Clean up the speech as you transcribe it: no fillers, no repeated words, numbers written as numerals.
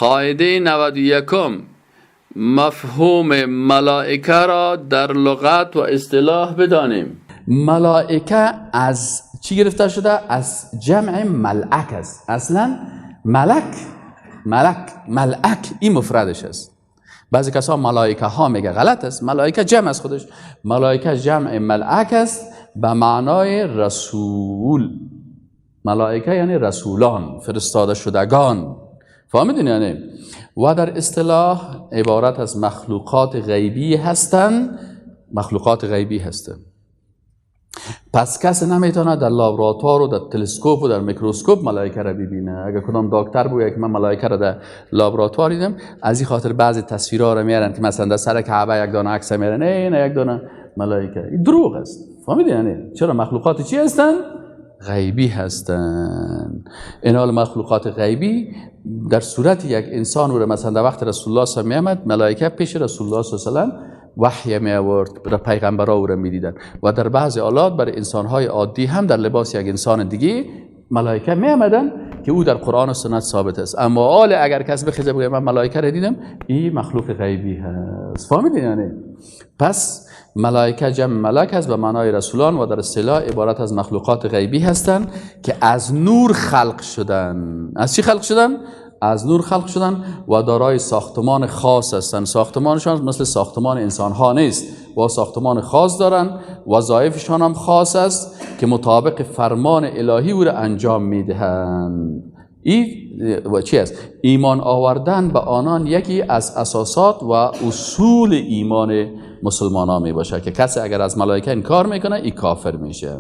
قاعده 91 مفهوم ملائکه را در لغت و اصطلاح بدانیم. ملائکه از چی گرفته شده؟ از جمع ملعک است. اصلا ملعک این مفردش است. بعضی کسا ملائکه ها میگه، غلط است. ملائکه جمع از خودش. ملائکه جمع ملعک است به معنای رسول. ملائکه یعنی رسولان، فرستاده شدگان. فهمیدین یعنی؟ و در اصطلاح عبارت از مخلوقات غیبی هستند. مخلوقات غیبی هستند. پس کسی نمیتونه در لابراتوار و در تلسکوپ و در میکروسکوپ ملائکه را ببینه. اگر کدام دکتر بگه که من ملائکه را در لابراتوار دیدم، از این خاطر بعضی تصویرها را میارن که مثلا در سر کعبه یک دانه عکس میارن، نه یک دانه ملائکه. این دروغ است. فهمیدین یعنی؟ چرا؟ مخلوقات چی هستن؟ غیبی هستن. این حال مخلوقات غیبی در صورت یک انسان رو مثلا در وقت رسول الله صلی الله علیه و آله ملائکه پیش رسول الله صلی الله علیه و آله وحی می آورد، برای پیغمبرها او را میدیدن. و در بعضی حالات برای انسان‌های عادی هم در لباس یک انسان دیگه ملائکه می آمدن که او در قرآن و سنت ثابت است. اما حال اگر کسی بخیزه بگه من ملائکه را دیدم، این مخلوق غیبی هست. فهمیدین یعنی؟ پس ملائکه جمع ملک است به معنای رسولان و در اصطلاح عبارت از مخلوقات غیبی هستند که از نور خلق شدن. از چی خلق شدن؟ از نور خلق شدن و دارای ساختمان خاص هستند. ساختمانشان مثل ساختمان انسان ها نیست و ساختمان خاص دارند. وظایفشان هم خاص است که مطابق فرمان الهی او را انجام میدهند. این و چی است؟ ایمان آوردن به آنان یکی از اساسات و اصول ایمان مسلمان ها می باشه که کسی اگر از ملائکه انکار میکنه این کافر میشه.